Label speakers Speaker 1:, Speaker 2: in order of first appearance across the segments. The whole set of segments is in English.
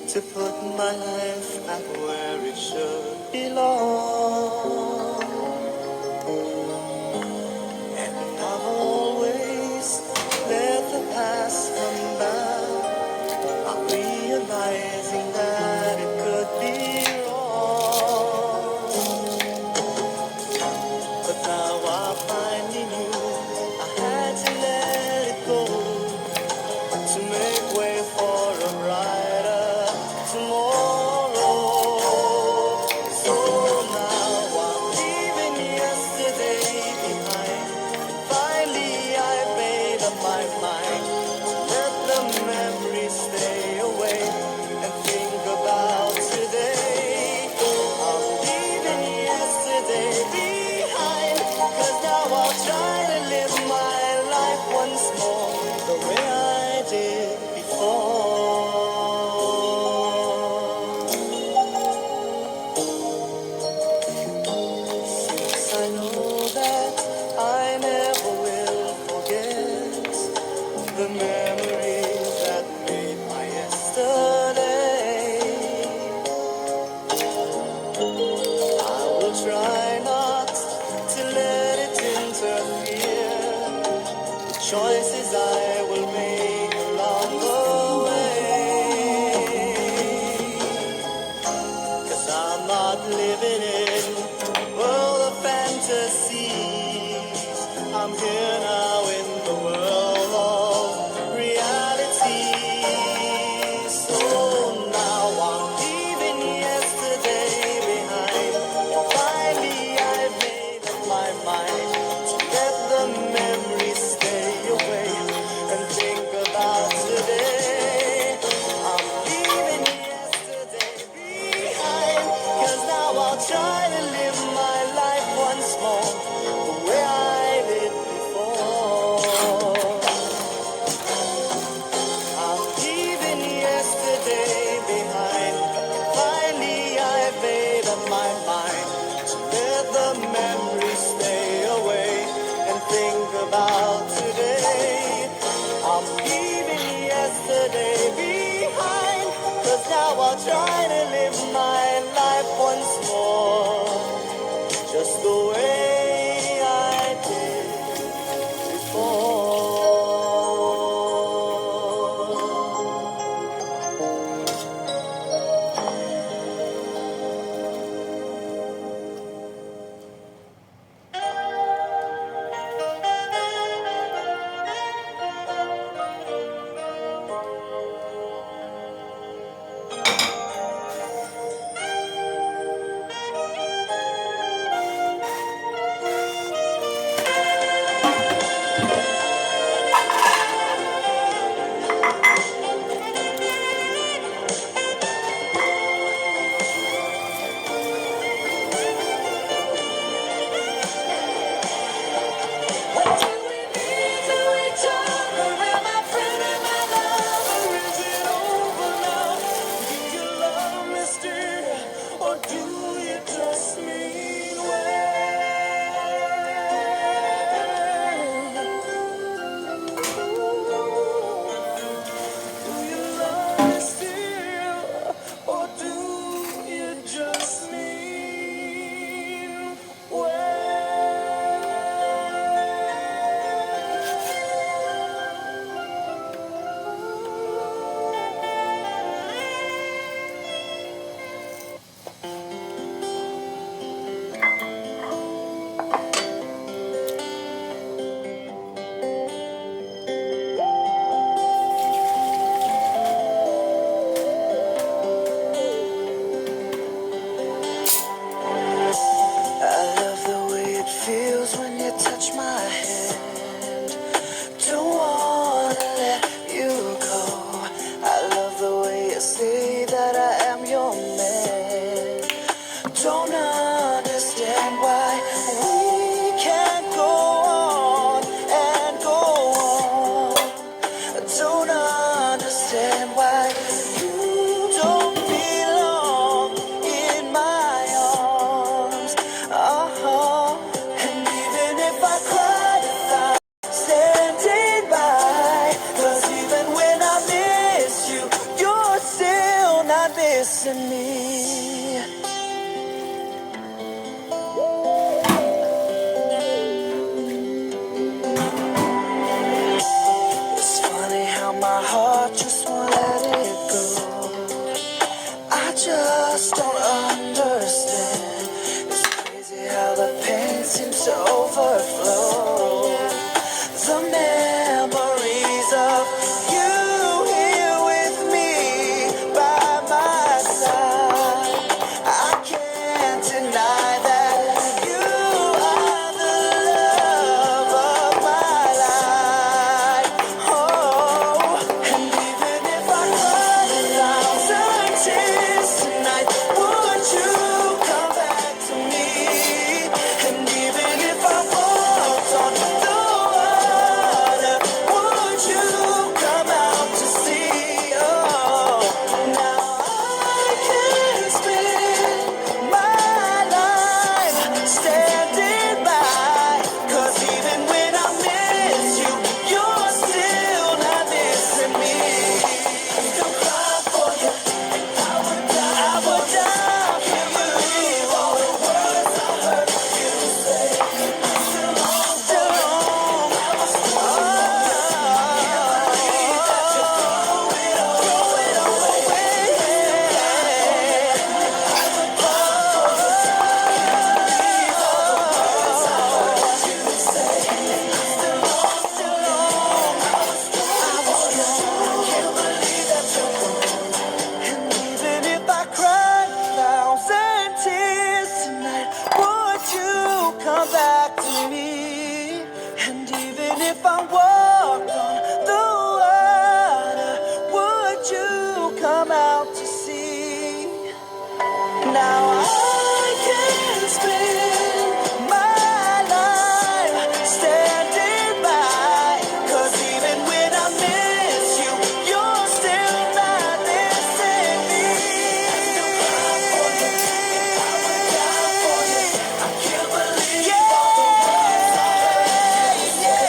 Speaker 1: to put my life back where it should belong. And I've always let the past come back, not realizing that it could be wrong. But now I finally knew I had to let it go to make way for a brighter tomorrow. So now I'm leaving yesterday behind. Finally I made up my mind to let the memories stay away and think about today. I'm leaving yesterday behind, 'cause now I'll try to live my life once more the way I did before. Since I know that I never will forget the memories that made my yesterday, I will try not to let it interfere the choices I will make along the way. 'Cause I'm not living in a world of fantasies. I'm here now in the world of reality. So now I'm leaving yesterday behind. Finally I've made up my mind to let the memories stay away and think about today. I'm leaving yesterday behind, 'cause now I'll try to live my life once more the way I did before. I'm leaving yesterday behind. Finally I've made up my mind to let the memories stay away and think about today. I'm leaving yesterday behind, 'cause now I'll try to live my life once more just the way I did before. not missing me. It's funny how my heart just won't let it go. I just don't understand. It's crazy how the pain seems to overflow. The memories of you here with me by my side. I can't deny that you are the love of my life. Oh, and even if I cried 1,000 tears tonight, would you come back to me? And even if I walked on the water, would you come out to sea? Oh, now I can spend my life standing by. 'Cause even when I miss you, you're still not missing me. I still cry for you. I would die for you. All the words I heard you say. Still long. And even if I cried 1,000 tears tonight, would you come back to me? And even if I walked on the water, would you come out to sea? Now I can spend my life standing by. 'Cause even when I miss you, you're still not missing me. I can't believe all the words I heard you say.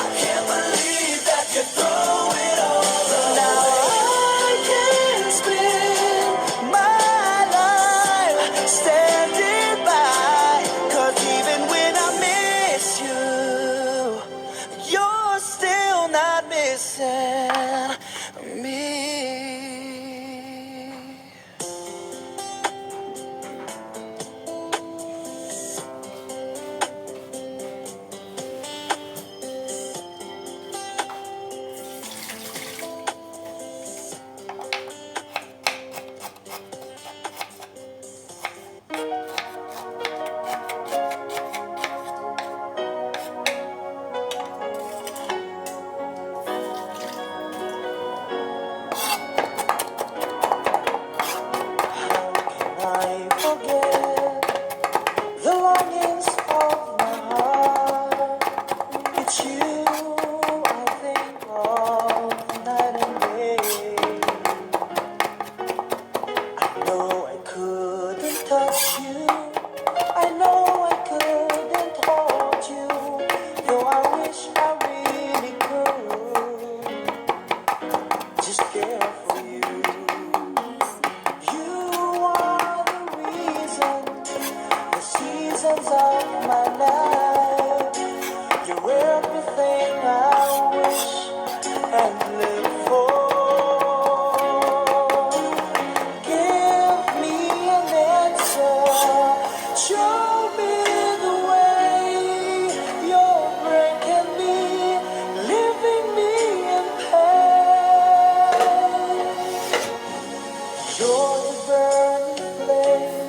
Speaker 1: I can't believe that you throw it all away. Now I can spend my life standing by. 'Cause even when I miss you, you're still not missing me. I forget the longings of my heart. It's you I think of night and day. I know I couldn't touch you. I know I couldn't hold you. Though I wish I really could. Just care for you. You are the reason, the seasons of my life. You're everything I wish and live for. Give me an answer, show me the way. You're breaking me, leaving me in pain. You're the burning flame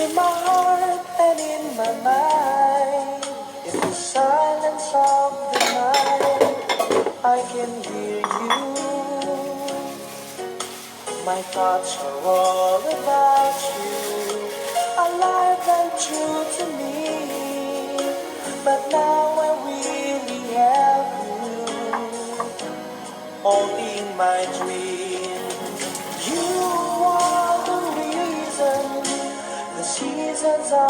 Speaker 1: in my heart and in my mind. In the silence of the night, I can hear you. My thoughts are all about you, alive and true to me. But now I really have you, only in my dreams. You are the reason, the seasons are